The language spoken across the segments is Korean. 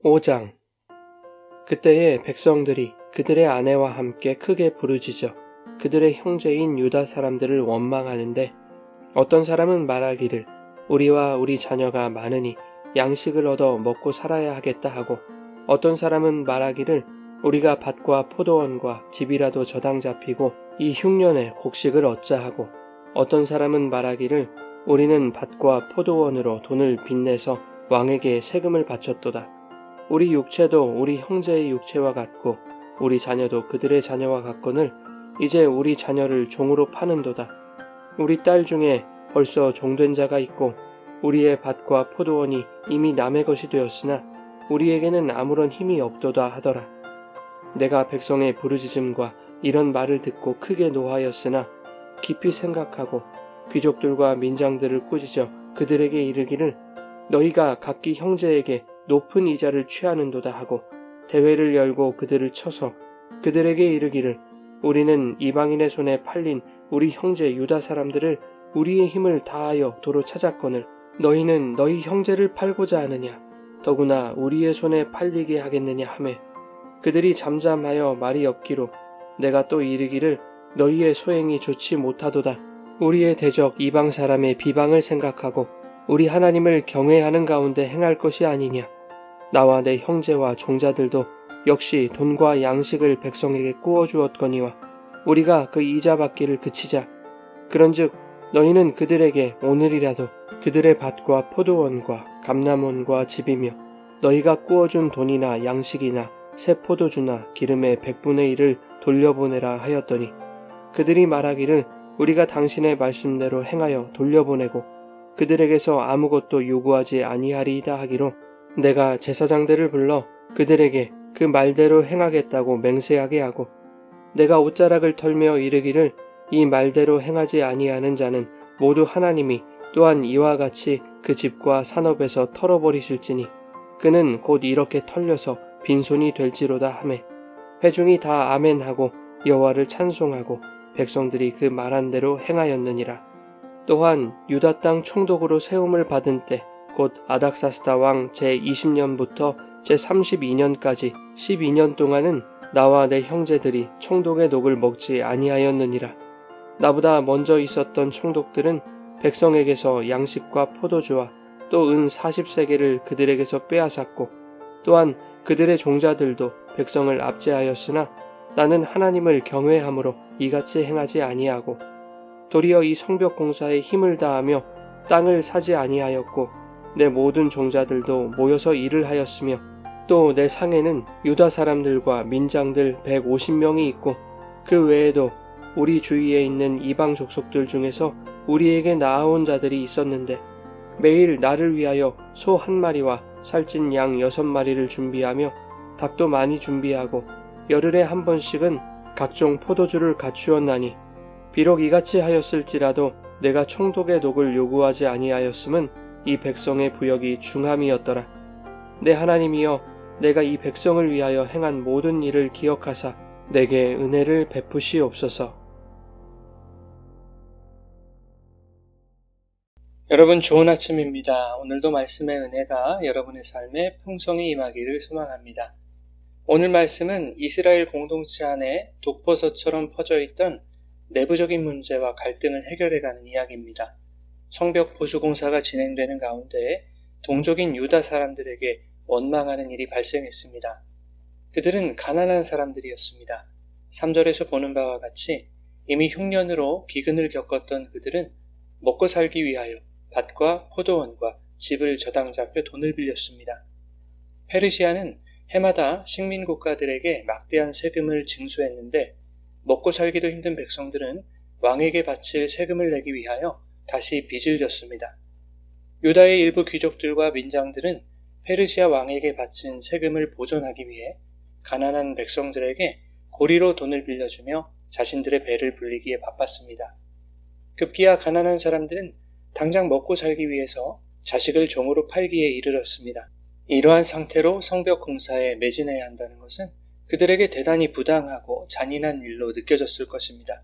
5장. 그때에 백성들이 그들의 아내와 함께 크게 부르짖어 그들의 형제인 유다 사람들을 원망하는데, 어떤 사람은 말하기를 우리와 우리 자녀가 많으니 양식을 얻어 먹고 살아야 하겠다 하고, 어떤 사람은 말하기를 우리가 밭과 포도원과 집이라도 저당 잡히고 이 흉년에 곡식을 얻자 하고, 어떤 사람은 말하기를 우리는 밭과 포도원으로 돈을 빚내서 왕에게 세금을 바쳤도다. 우리 육체도 우리 형제의 육체와 같고 우리 자녀도 그들의 자녀와 같거늘 이제 우리 자녀를 종으로 파는도다. 우리 딸 중에 벌써 종된 자가 있고 우리의 밭과 포도원이 이미 남의 것이 되었으나 우리에게는 아무런 힘이 없도다 하더라. 내가 백성의 부르짖음과 이런 말을 듣고 크게 노하였으나 깊이 생각하고 귀족들과 민장들을 꾸짖어 그들에게 이르기를 너희가 각기 형제에게 높은 이자를 취하는도다 하고, 대회를 열고 그들을 쳐서 그들에게 이르기를 우리는 이방인의 손에 팔린 우리 형제 유다 사람들을 우리의 힘을 다하여 도로 찾았거늘 너희는 너희 형제를 팔고자 하느냐, 더구나 우리의 손에 팔리게 하겠느냐 하매, 그들이 잠잠하여 말이 없기로 내가 또 이르기를 너희의 소행이 좋지 못하도다. 우리의 대적 이방 사람의 비방을 생각하고 우리 하나님을 경외하는 가운데 행할 것이 아니냐. 나와 내 형제와 종자들도 역시 돈과 양식을 백성에게 꾸어주었거니와 우리가 그 이자 받기를 그치자. 그런즉 너희는 그들에게 오늘이라도 그들의 밭과 포도원과 감람원과 집이며 너희가 꾸어준 돈이나 양식이나 새 포도주나 기름의 100분의 1을 돌려보내라 하였더니, 그들이 말하기를 우리가 당신의 말씀대로 행하여 돌려보내고 그들에게서 아무것도 요구하지 아니하리이다 하기로, 내가 제사장들을 불러 그들에게 그 말대로 행하겠다고 맹세하게 하고, 내가 옷자락을 털며 이르기를 이 말대로 행하지 아니하는 자는 모두 하나님이 또한 이와 같이 그 집과 산업에서 털어버리실지니 그는 곧 이렇게 털려서 빈손이 될지로다 하매, 회중이 다 아멘하고 여호와를 찬송하고 백성들이 그 말한 대로 행하였느니라. 또한 유다 땅 총독으로 세움을 받은 때 곧 아닥사스다 왕 제20년부터 제32년까지 12년 동안은 나와 내 형제들이 총독의 녹을 먹지 아니하였느니라. 나보다 먼저 있었던 총독들은 백성에게서 양식과 포도주와 또 은 40세겔을 그들에게서 빼앗았고, 또한 그들의 종자들도 백성을 압제하였으나 나는 하나님을 경외함으로 이같이 행하지 아니하고, 도리어 이 성벽 공사에 힘을 다하며 땅을 사지 아니하였고, 내 모든 종자들도 모여서 일을 하였으며, 또 내 상에는 유다 사람들과 민장들 150명이 있고, 그 외에도 우리 주위에 있는 이방 족속들 중에서 우리에게 나아온 자들이 있었는데, 매일 나를 위하여 소 1마리와 살찐 양 6마리를 준비하며 닭도 많이 준비하고 열흘에 한 번씩은 각종 포도주를 갖추었나니, 비록 이같이 하였을지라도 내가 총독의 녹을 요구하지 아니하였음은 이 백성의 부역이 중함이었더라. 내 하나님이여, 내가 이 백성을 위하여 행한 모든 일을 기억하사 내게 은혜를 베푸시옵소서. 여러분, 좋은 아침입니다. 오늘도 말씀의 은혜가 여러분의 삶에 풍성히 임하기를 소망합니다. 오늘 말씀은 이스라엘 공동체 안에 독버섯처럼 퍼져있던 내부적인 문제와 갈등을 해결해가는 이야기입니다. 성벽 보수 공사가 진행되는 가운데 동족인 유다 사람들에게 원망하는 일이 발생했습니다. 그들은 가난한 사람들이었습니다. 3절에서 보는 바와 같이 이미 흉년으로 기근을 겪었던 그들은 먹고 살기 위하여 밭과 포도원과 집을 저당 잡혀 돈을 빌렸습니다. 페르시아는 해마다 식민 국가들에게 막대한 세금을 징수했는데, 먹고 살기도 힘든 백성들은 왕에게 바칠 세금을 내기 위하여 다시 빚을 졌습니다. 유다의 일부 귀족들과 민장들은 페르시아 왕에게 바친 세금을 보존하기 위해 가난한 백성들에게 고리로 돈을 빌려주며 자신들의 배를 불리기에 바빴습니다. 급기야 가난한 사람들은 당장 먹고 살기 위해서 자식을 종으로 팔기에 이르렀습니다. 이러한 상태로 성벽 공사에 매진해야 한다는 것은 그들에게 대단히 부당하고 잔인한 일로 느껴졌을 것입니다.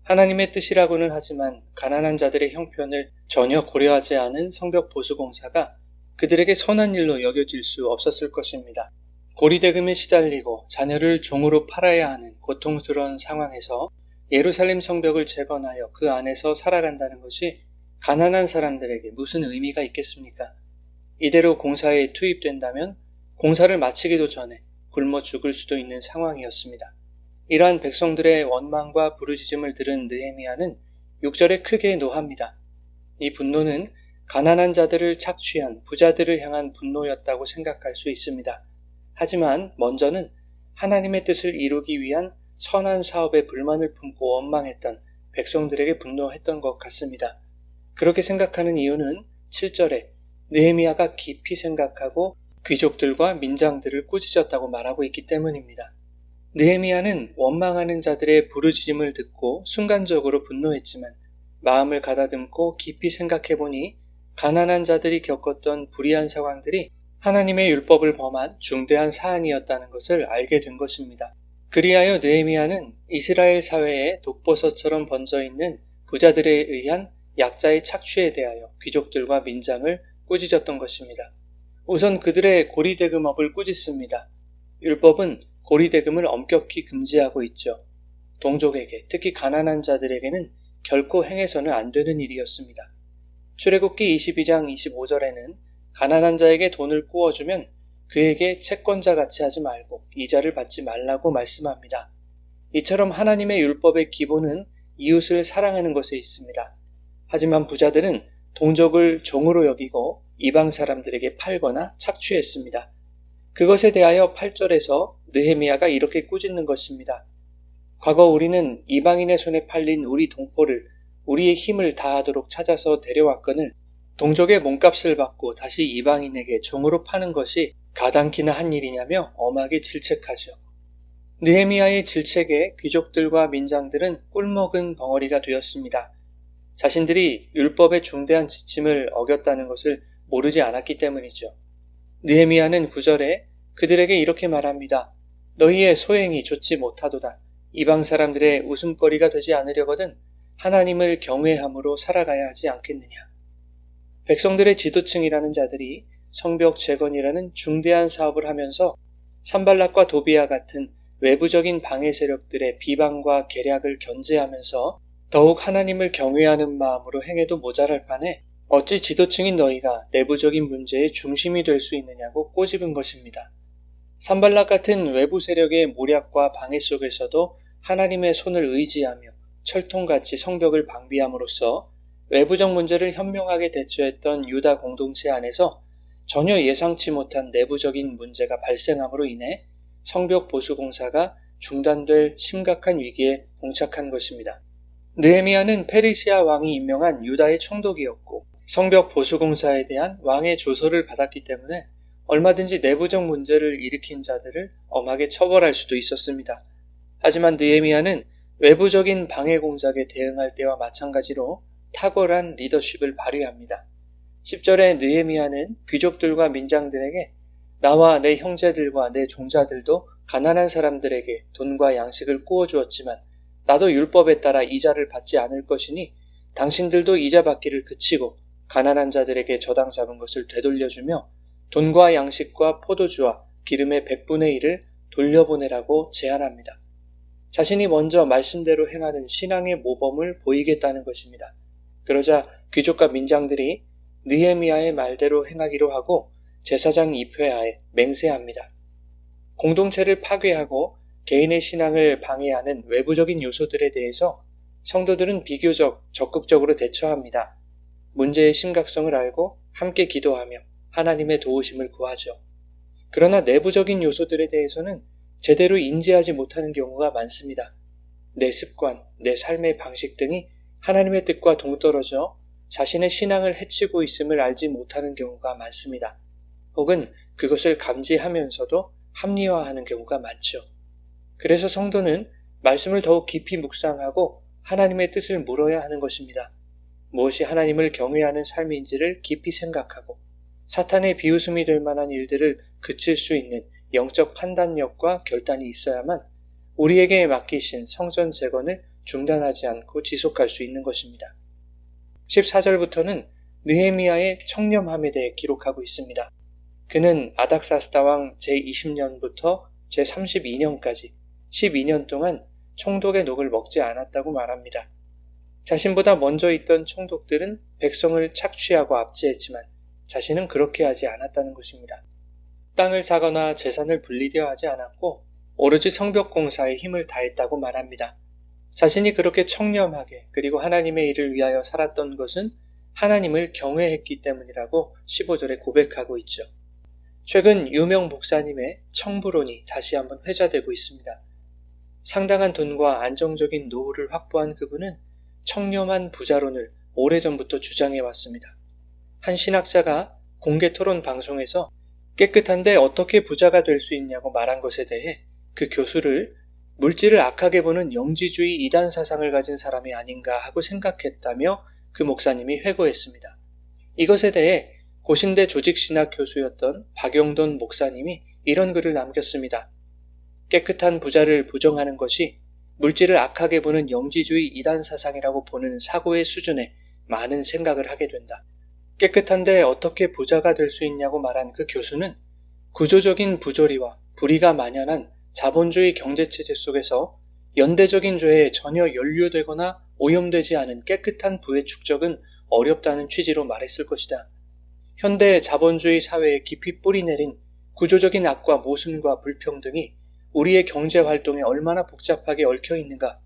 하나님의 뜻이라고는 하지만 가난한 자들의 형편을 전혀 고려하지 않은 성벽 보수 공사가 그들에게 선한 일로 여겨질 수 없었을 것입니다. 고리대금에 시달리고 자녀를 종으로 팔아야 하는 고통스러운 상황에서 예루살렘 성벽을 재건하여 그 안에서 살아간다는 것이 가난한 사람들에게 무슨 의미가 있겠습니까? 이대로 공사에 투입된다면 공사를 마치기도 전에 굶어 죽을 수도 있는 상황이었습니다. 이러한 백성들의 원망과 부르짖음을 들은 느헤미야는 6절에 크게 노합니다. 이 분노는 가난한 자들을 착취한 부자들을 향한 분노였다고 생각할 수 있습니다. 하지만 먼저는 하나님의 뜻을 이루기 위한 선한 사업에 불만을 품고 원망했던 백성들에게 분노했던 것 같습니다. 그렇게 생각하는 이유는 7절에 느헤미야가 깊이 생각하고 귀족들과 민장들을 꾸짖었다고 말하고 있기 때문입니다. 느헤미야는 원망하는 자들의 부르짖음을 듣고 순간적으로 분노했지만 마음을 가다듬고 깊이 생각해보니 가난한 자들이 겪었던 불의한 상황들이 하나님의 율법을 범한 중대한 사안이었다는 것을 알게 된 것입니다. 그리하여 느헤미야는 이스라엘 사회에 독버섯처럼 번져있는 부자들에 의한 약자의 착취에 대하여 귀족들과 민장을 꾸짖었던 것입니다. 우선 그들의 고리대금업을 꾸짖습니다. 율법은 고리대금을 엄격히 금지하고 있죠. 동족에게, 특히 가난한 자들에게는 결코 행해서는 안 되는 일이었습니다. 출애굽기 22장 25절에는 가난한 자에게 돈을 꾸어주면 그에게 채권자 같이 하지 말고 이자를 받지 말라고 말씀합니다. 이처럼 하나님의 율법의 기본은 이웃을 사랑하는 것에 있습니다. 하지만 부자들은 동족을 종으로 여기고 이방 사람들에게 팔거나 착취했습니다. 그것에 대하여 8절에서 느헤미야가 이렇게 꾸짖는 것입니다. 과거 우리는 이방인의 손에 팔린 우리 동포를 우리의 힘을 다하도록 찾아서 데려왔거늘 동족의 몸값을 받고 다시 이방인에게 종으로 파는 것이 가당키나 한 일이냐며 엄하게 질책하죠. 느헤미야의 질책에 귀족들과 민장들은 꿀먹은 벙어리가 되었습니다. 자신들이 율법의 중대한 지침을 어겼다는 것을 모르지 않았기 때문이죠. 느헤미야는 9절에 그들에게 이렇게 말합니다. 너희의 소행이 좋지 못하도다. 이방 사람들의 웃음거리가 되지 않으려거든 하나님을 경외함으로 살아가야 하지 않겠느냐. 백성들의 지도층이라는 자들이 성벽 재건이라는 중대한 사업을 하면서 산발락과 도비아 같은 외부적인 방해 세력들의 비방과 계략을 견제하면서 더욱 하나님을 경외하는 마음으로 행해도 모자랄 판에 어찌 지도층인 너희가 내부적인 문제의 중심이 될 수 있느냐고 꼬집은 것입니다. 산발락 같은 외부 세력의 모략과 방해 속에서도 하나님의 손을 의지하며 철통같이 성벽을 방비함으로써 외부적 문제를 현명하게 대처했던 유다 공동체 안에서 전혀 예상치 못한 내부적인 문제가 발생함으로 인해 성벽 보수 공사가 중단될 심각한 위기에 봉착한 것입니다. 느헤미야는 페르시아 왕이 임명한 유다의 총독이었고 성벽 보수 공사에 대한 왕의 조서를 받았기 때문에 얼마든지 내부적 문제를 일으킨 자들을 엄하게 처벌할 수도 있었습니다. 하지만 느헤미야는 외부적인 방해 공작에 대응할 때와 마찬가지로 탁월한 리더십을 발휘합니다. 10절에 느헤미야는 귀족들과 민장들에게 나와 내 형제들과 내 종자들도 가난한 사람들에게 돈과 양식을 꾸어주었지만 나도 율법에 따라 이자를 받지 않을 것이니 당신들도 이자 받기를 그치고 가난한 자들에게 저당 잡은 것을 되돌려주며 돈과 양식과 포도주와 기름의 100분의 1을 돌려보내라고 제안합니다. 자신이 먼저 말씀대로 행하는 신앙의 모범을 보이겠다는 것입니다. 그러자 귀족과 민장들이 느헤미야의 말대로 행하기로 하고 제사장 입회하에 맹세합니다. 공동체를 파괴하고 개인의 신앙을 방해하는 외부적인 요소들에 대해서 성도들은 비교적 적극적으로 대처합니다. 문제의 심각성을 알고 함께 기도하며 하나님의 도우심을 구하죠. 그러나 내부적인 요소들에 대해서는 제대로 인지하지 못하는 경우가 많습니다. 내 습관, 내 삶의 방식 등이 하나님의 뜻과 동떨어져 자신의 신앙을 해치고 있음을 알지 못하는 경우가 많습니다. 혹은 그것을 감지하면서도 합리화하는 경우가 많죠. 그래서 성도는 말씀을 더욱 깊이 묵상하고 하나님의 뜻을 물어야 하는 것입니다. 무엇이 하나님을 경외하는 삶인지를 깊이 생각하고 사탄의 비웃음이 될 만한 일들을 그칠 수 있는 영적 판단력과 결단이 있어야만 우리에게 맡기신 성전 재건을 중단하지 않고 지속할 수 있는 것입니다. 14절부터는 느헤미야의 청렴함에 대해 기록하고 있습니다. 그는 아닥사스다 왕 제20년부터 제32년까지 12년 동안 총독의 녹을 먹지 않았다고 말합니다. 자신보다 먼저 있던 총독들은 백성을 착취하고 압제했지만 자신은 그렇게 하지 않았다는 것입니다. 땅을 사거나 재산을 분리되어 하지 않았고 오로지 성벽 공사에 힘을 다했다고 말합니다. 자신이 그렇게 청렴하게 그리고 하나님의 일을 위하여 살았던 것은 하나님을 경외했기 때문이라고 15절에 고백하고 있죠. 최근 유명 목사님의 청부론이 다시 한번 회자되고 있습니다. 상당한 돈과 안정적인 노후를 확보한 그분은 청렴한 부자론을 오래전부터 주장해왔습니다. 한 신학자가 공개 토론 방송에서 깨끗한데 어떻게 부자가 될 수 있냐고 말한 것에 대해 그 교수를 물질을 악하게 보는 영지주의 이단 사상을 가진 사람이 아닌가 하고 생각했다며 그 목사님이 회고했습니다. 이것에 대해 고신대 조직신학 교수였던 박용돈 목사님이 이런 글을 남겼습니다. 깨끗한 부자를 부정하는 것이 물질을 악하게 보는 영지주의 이단 사상이라고 보는 사고의 수준에 많은 생각을 하게 된다. 깨끗한데 어떻게 부자가 될 수 있냐고 말한 그 교수는 구조적인 부조리와 불의가 만연한 자본주의 경제체제 속에서 연대적인 죄에 전혀 연루되거나 오염되지 않은 깨끗한 부의 축적은 어렵다는 취지로 말했을 것이다. 현대 자본주의 사회에 깊이 뿌리내린 구조적인 악과 모순과 불평등이 우리의 경제활동에 얼마나 복잡하게 얽혀 있는가.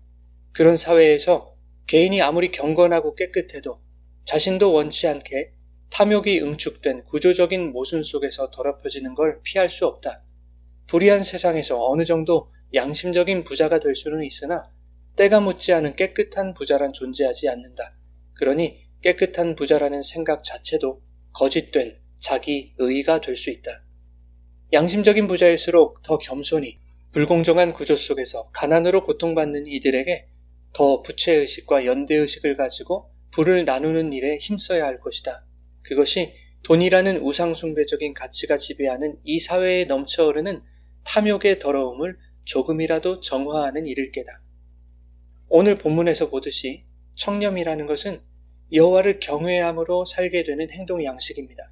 그런 사회에서 개인이 아무리 경건하고 깨끗해도 자신도 원치 않게 탐욕이 응축된 구조적인 모순 속에서 더럽혀지는 걸 피할 수 없다. 불의한 세상에서 어느 정도 양심적인 부자가 될 수는 있으나 때가 묻지 않은 깨끗한 부자란 존재하지 않는다. 그러니 깨끗한 부자라는 생각 자체도 거짓된 자기 의가 될 수 있다. 양심적인 부자일수록 더 겸손히 불공정한 구조 속에서 가난으로 고통받는 이들에게 더 부채의식과 연대의식을 가지고 부를 나누는 일에 힘써야 할 것이다. 그것이 돈이라는 우상숭배적인 가치가 지배하는 이 사회에 넘쳐흐르는 탐욕의 더러움을 조금이라도 정화하는 일일 게다. 오늘 본문에서 보듯이 청렴이라는 것은 여호와를 경외함으로 살게 되는 행동 양식입니다.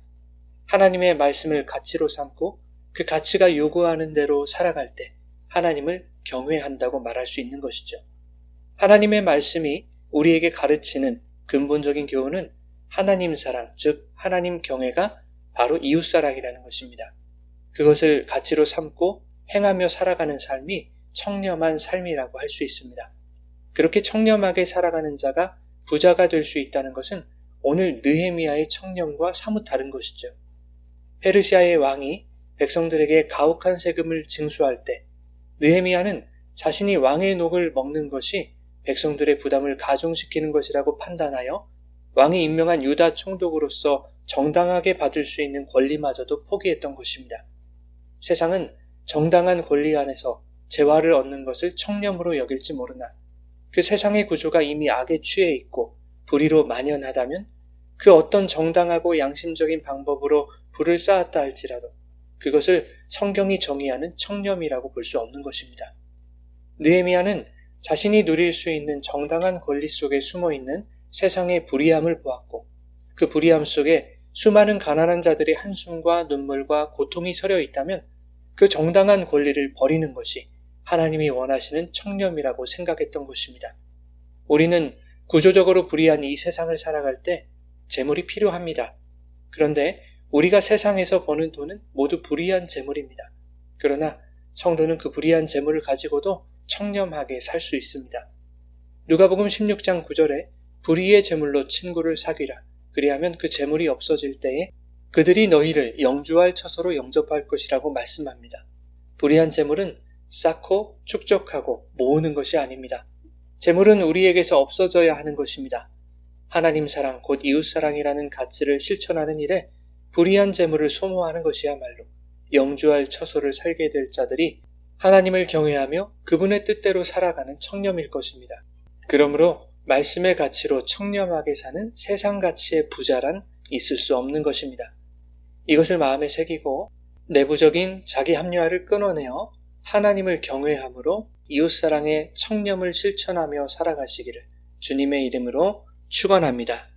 하나님의 말씀을 가치로 삼고 그 가치가 요구하는 대로 살아갈 때 하나님을 경외한다고 말할 수 있는 것이죠. 하나님의 말씀이 우리에게 가르치는 근본적인 교훈은 하나님 사랑, 즉 하나님 경외가 바로 이웃사랑이라는 것입니다. 그것을 가치로 삼고 행하며 살아가는 삶이 청렴한 삶이라고 할 수 있습니다. 그렇게 청렴하게 살아가는 자가 부자가 될 수 있다는 것은 오늘 느헤미야의 청렴과 사뭇 다른 것이죠. 페르시아의 왕이 백성들에게 가혹한 세금을 징수할 때 느헤미야는 자신이 왕의 녹을 먹는 것이 백성들의 부담을 가중시키는 것이라고 판단하여 왕이 임명한 유다 총독으로서 정당하게 받을 수 있는 권리마저도 포기했던 것입니다. 세상은 정당한 권리 안에서 재화를 얻는 것을 청렴으로 여길지 모르나 그 세상의 구조가 이미 악에 취해 있고 불의로 만연하다면 그 어떤 정당하고 양심적인 방법으로 불을 쌓았다 할지라도 그것을 성경이 정의하는 청렴이라고 볼 수 없는 것입니다. 느헤미야는 자신이 누릴 수 있는 정당한 권리 속에 숨어있는 세상의 불의함을 보았고 그 불의함 속에 수많은 가난한 자들의 한숨과 눈물과 고통이 서려 있다면 그 정당한 권리를 버리는 것이 하나님이 원하시는 청렴이라고 생각했던 것입니다. 우리는 구조적으로 불의한 이 세상을 살아갈 때 재물이 필요합니다. 그런데 우리가 세상에서 버는 돈은 모두 불의한 재물입니다. 그러나 성도는 그 불의한 재물을 가지고도 청렴하게 살 수 있습니다. 누가복음 16장 9절에 불의의 재물로 친구를 사귀라. 그리하면 그 재물이 없어질 때에 그들이 너희를 영주할 처소로 영접할 것이라고 말씀합니다. 불의한 재물은 쌓고 축적하고 모으는 것이 아닙니다. 재물은 우리에게서 없어져야 하는 것입니다. 하나님 사랑 곧 이웃 사랑이라는 가치를 실천하는 일에 불의한 재물을 소모하는 것이야말로 영주할 처소를 살게 될 자들이 하나님을 경외하며 그분의 뜻대로 살아가는 청렴일 것입니다. 그러므로 말씀의 가치로 청렴하게 사는 세상 가치의 부자란 있을 수 없는 것입니다. 이것을 마음에 새기고 내부적인 자기 합리화를 끊어내어 하나님을 경외함으로 이웃사랑의 청렴을 실천하며 살아가시기를 주님의 이름으로 축원합니다.